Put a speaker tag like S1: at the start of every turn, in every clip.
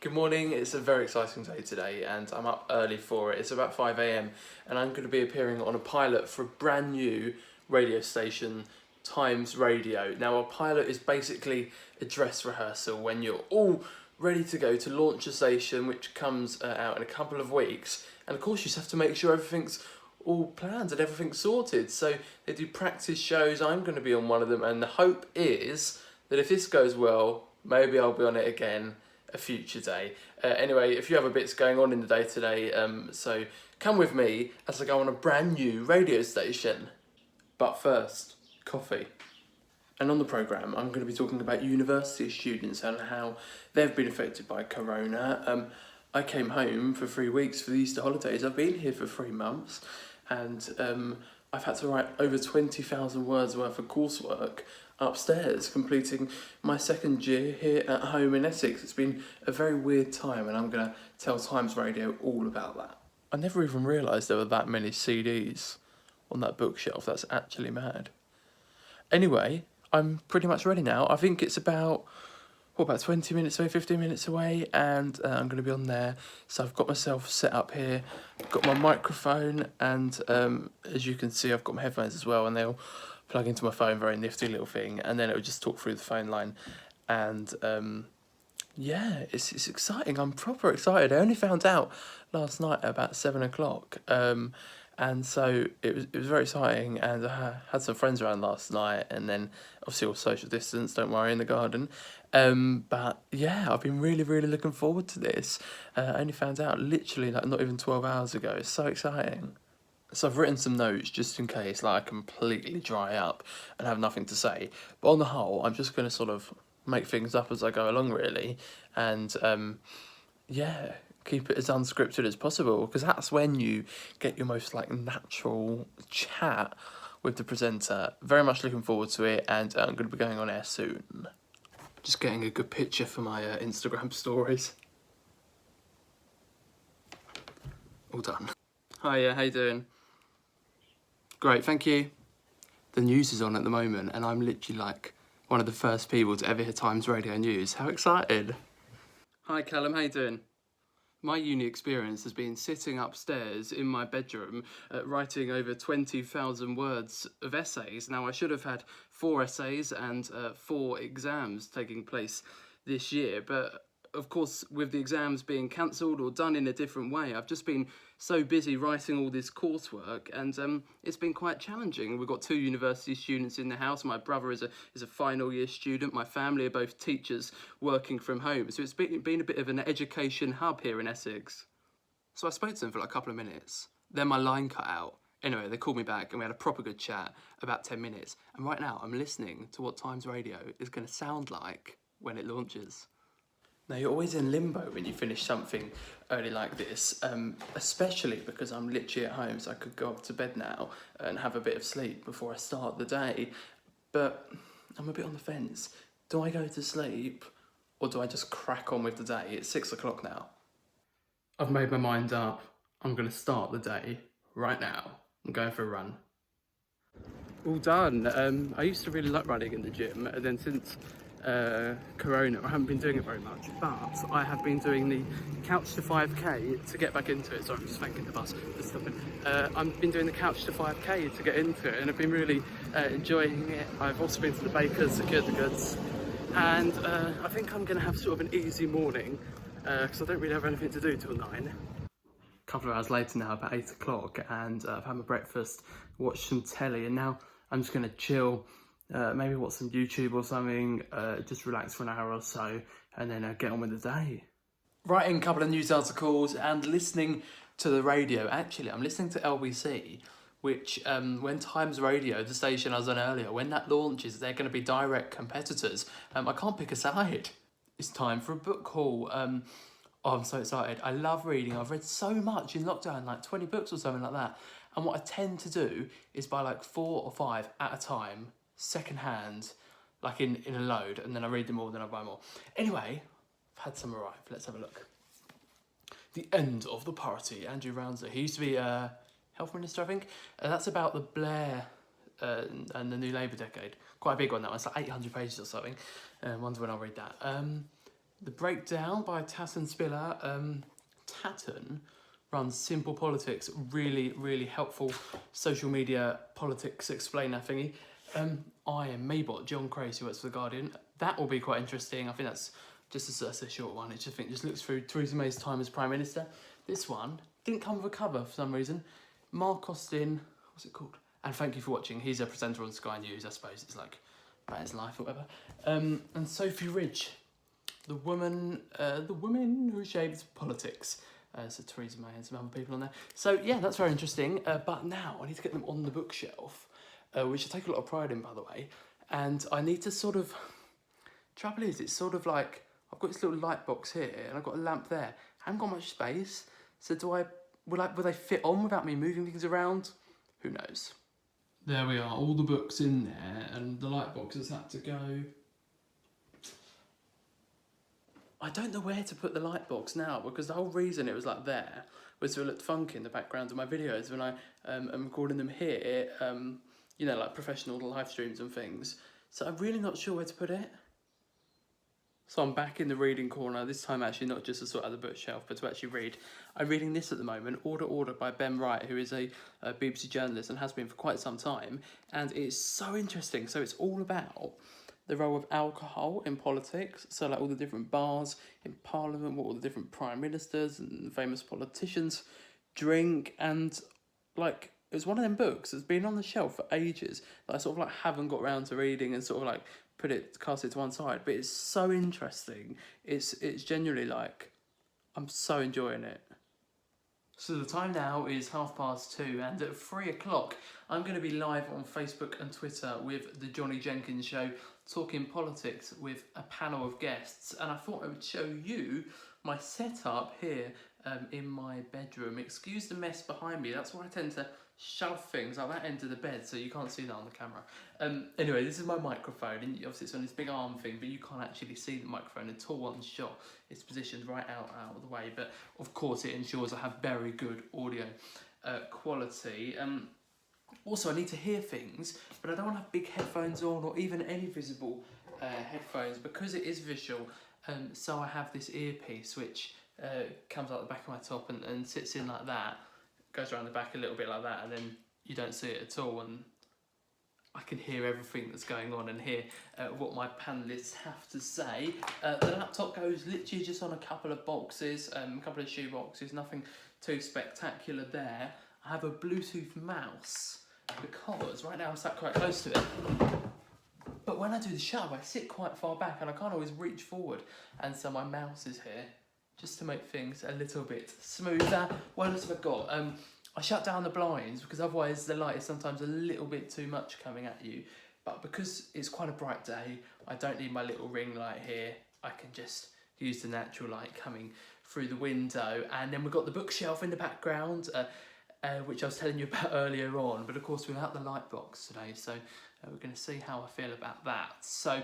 S1: Good morning, it's a very exciting day today and I'm up early for it. It's about 5 a.m. and I'm going to be appearing on a pilot for a brand new radio station, Times Radio. Now a pilot is basically a dress rehearsal when you're all ready to go to launch a station which comes out in a couple of weeks, and of course you just have to make sure everything's all planned and everything's sorted. So they do practice shows, I'm going to be on one of them, and the hope is that if this goes well, maybe I'll be on it again a future day. Anyway, a few other bits going on in the day today, so come with me as I go on a brand new radio station. But first, coffee. And on the programme, I'm going to be talking about university students and how they've been affected by Corona. I came home for 3 weeks for the Easter holidays. I've been here for 3 months, and I've had to write over 20,000 words worth of coursework upstairs, completing my second year here at home in Essex. It's been a very weird time, and I'm going to tell Times Radio all about that. I never even realised there were that many CDs on that bookshelf. That's actually mad. Anyway, I'm pretty much ready now. I think it's about 20 minutes away, 15 minutes away, and I'm going to be on there. So I've got myself set up here, got my microphone, and as you can see, I've got my headphones as well, and they'll plug into my phone, very nifty little thing, and then it'll just talk through the phone line. And yeah, it's exciting. I'm proper excited. I only found out last night at about 7 o'clock. And so it was very exciting, and I had some friends around last night, and then obviously all social distance, don't worry, in the garden. But yeah, I've been really looking forward to this. I only found out literally like not even 12 hours ago. It's so exciting. So I've written some notes just in case like I completely dry up and have nothing to say. But on the whole, I'm just going to sort of make things up as I go along, really, and yeah, keep it as unscripted as possible, because that's when you get your most like natural chat with the presenter. Very much looking forward to it, and I'm going to be going on air soon. Just getting a good picture for my Instagram stories. All done. Hi, how you doing? Great, thank you. The news is on at the moment, and I'm literally like one of the first people to ever hear Times Radio News. How excited. Hi Callum, how you doing? My uni experience has been sitting upstairs in my bedroom writing over 20,000 words of essays. Now, I should have had 4 essays and 4 exams taking place this year, but of course, with the exams being cancelled or done in a different way, I've just been so busy writing all this coursework, and it's been quite challenging. We've got 2 university students in the house. My brother is a final year student. My family are both teachers working from home. So it's been a bit of an education hub here in Essex. So I spoke to them for like a couple of minutes. Then my line cut out. Anyway, they called me back and we had a proper good chat, about 10 minutes. And right now I'm listening to what Times Radio is going to sound like when it launches. Now, you're always in limbo when you finish something early like this, especially because I'm literally at home, so I could go up to bed now and have a bit of sleep before I start the day. But I'm a bit on the fence. Do I go to sleep, or do I just crack on with the day? It's 6 o'clock now. I've made my mind up. I'm going to start the day right now. I'm going for a run. All done. I used to really like running in the gym, and then since Corona, I haven't been doing it very much, but I have been doing the couch to 5k to get back into it. Sorry, I'm just thanking the bus for stopping. I've been doing the couch to 5k to get into it, and I've been really enjoying it. I've also been to the baker's, secured the goods, and I think I'm going to have sort of an easy morning, because I don't really have anything to do till 9. A couple of hours later now, about 8 o'clock, and I've had my breakfast, watched some telly, and now I'm just going to chill. Maybe watch some YouTube or something, just relax for an hour or so, and then get on with the day. Writing a couple of news articles and listening to the radio. Actually, I'm listening to LBC, which when Times Radio, the station I was on earlier, when that launches, they're going to be direct competitors. I can't pick a side. It's time for a book haul. Oh, I'm so excited. I love reading. I've read so much in lockdown, like 20 books or something like that. And what I tend to do is buy like 4 or 5 at a time, second hand, like in a load, and then I read them all, then I buy more. Anyway, I've had some arrive. Let's have a look. The End of the Party, Andrew Rounser. He used to be health minister, I think. That's about the Blair and the new Labour decade. Quite a big one, that one. It's like 800 pages or something. Wonder when I'll read that. The Breakdown by Tatton Spiller. Tatton runs Simple Politics, really helpful social media politics explainer thingy. I am Maybot, John Crace, who works for The Guardian. That will be quite interesting. I think that's just a short one. It just looks through Theresa May's time as Prime Minister. This one didn't come with a cover for some reason. Mark Austin, what's it called? And thank you for watching. He's a presenter on Sky News, I suppose. It's like about his life or whatever. And Sophie Ridge, the woman who shaped politics. So Theresa May and some other people on there. So yeah, that's very interesting. But now I need to get them on the bookshelf, which I take a lot of pride in, by the way. And I need to sort of. Trouble is, it's sort of like I've got this little light box here, and I've got a lamp there. I haven't got much space, so will they fit on without me moving things around? Who knows? There we are, all the books in there, and the light box has had to go. I don't know where to put the light box now, because the whole reason it was like there was so it looked funky in the background of my videos when I am recording them here, you know, like professional live streams and things. So I'm really not sure where to put it. So I'm back in the reading corner, this time actually not just to sort out the bookshelf, but to actually read. I'm reading this at the moment, Order by Ben Wright, who is a BBC journalist and has been for quite some time. And it's so interesting. So it's all about the role of alcohol in politics. So like all the different bars in Parliament, what all the different prime ministers and famous politicians drink. And like, it was one of them books that's been on the shelf for ages that I sort of like haven't got around to reading and sort of like cast it to one side, but it's so interesting. It's genuinely like, I'm so enjoying it. So the time now is 2:30, and at 3 o'clock I'm going to be live on Facebook and Twitter with the Johnnie Jenkins show, talking politics with a panel of guests. And I thought I would show you my setup here in my bedroom. Excuse the mess behind me, that's where I tend to shove things like that end of the bed, so you can't see that on the camera. Anyway, this is my microphone, and obviously it's on this big arm thing, but you can't actually see the microphone at all on the shot. It's positioned right out of the way, but of course it ensures I have very good audio quality. Also, I need to hear things, but I don't want to have big headphones on or even any visible headphones because it is visual. So I have this earpiece which comes out the back of my top and sits in like that, goes around the back a little bit like that, and then you don't see it at all, and I can hear everything that's going on and hear what my panellists have to say. The laptop goes literally just on a couple of boxes, a couple of shoe boxes, nothing too spectacular there. I have a Bluetooth mouse because right now I'm sat quite close to it, but when I do the show I sit quite far back and I can't always reach forward, and so my mouse is here just to make things a little bit smoother. What else have I got? I shut down the blinds because otherwise the light is sometimes a little bit too much coming at you. But because it's quite a bright day, I don't need my little ring light here. I can just use the natural light coming through the window. And then we've got the bookshelf in the background, which I was telling you about earlier on. But of course, without the light box today. So we're going to see how I feel about that. So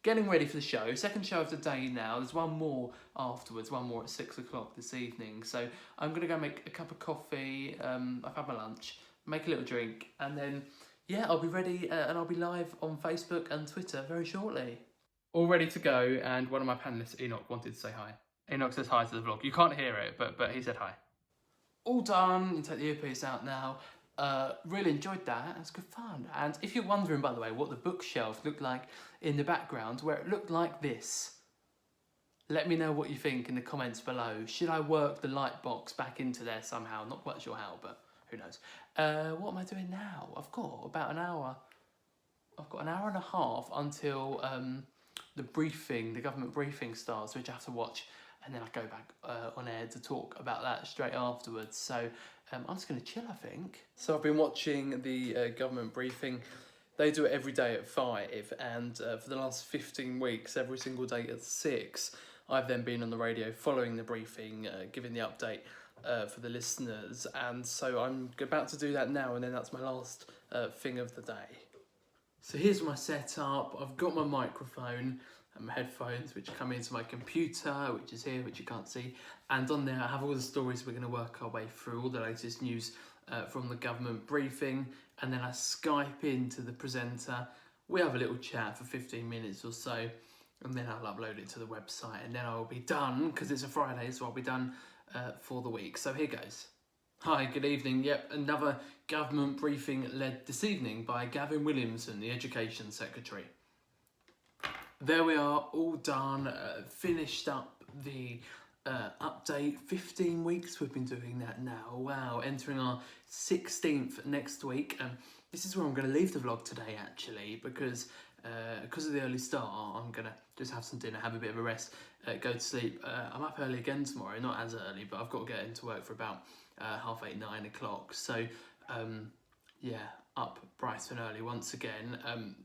S1: getting ready for the show, second show of the day now. There's one more afterwards, one more at 6 o'clock this evening. So I'm going to go make a cup of coffee, I've had my lunch, make a little drink, and then, yeah, I'll be ready and I'll be live on Facebook and Twitter very shortly. All ready to go, and one of my panellists, Enoch, wanted to say hi. Enoch says hi to the vlog. You can't hear it, but he said hi. All done, you take the earpiece out now. Really enjoyed that, it was good fun. And if you're wondering, by the way, what the bookshelf looked like in the background, where it looked like this, let me know what you think in the comments below. Should I work the light box back into there somehow? Not quite sure how, but who knows. What am I doing now? I've got about an hour. I've got an hour and a half until the government briefing starts, which I have to watch. And then I go back on air to talk about that straight afterwards. So I'm just going to chill, I think. So I've been watching the government briefing. They do it every day at 5, and for the last 15 weeks, every single day at 6, I've then been on the radio following the briefing, giving the update for the listeners. And so I'm about to do that now, and then that's my last thing of the day. So here's my setup. I've got my microphone and my headphones, which come into my computer, which is here, which you can't see. And on there I have all the stories we're going to work our way through, all the latest news from the government briefing. And then I Skype into the presenter. We have a little chat for 15 minutes or so. and then I'll upload it to the website, and then I'll be done, because it's a Friday, so I'll be done for the week. So here goes. Hi, good evening. Yep, another government briefing led this evening by Gavin Williamson, the Education Secretary. There we are, all done, finished up the update. 15 weeks we've been doing that now. Wow, entering our 16th next week. This is where I'm going to leave the vlog today, actually, because of the early start, I'm going to just have some dinner, have a bit of a rest, go to sleep. I'm up early again tomorrow, not as early, but I've got to get into work for about 8:30, 9 o'clock. So, yeah, up bright and early once again.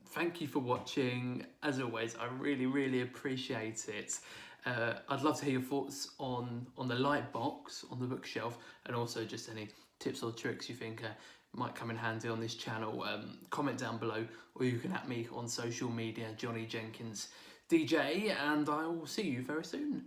S1: Thank you for watching. As always, I really appreciate it. I'd love to hear your thoughts on the light box on the bookshelf, and also just any tips or tricks you think might come in handy on this channel. Comment down below, or you can at me on social media, Johnnie Jenkins DJ, and I will see you very soon.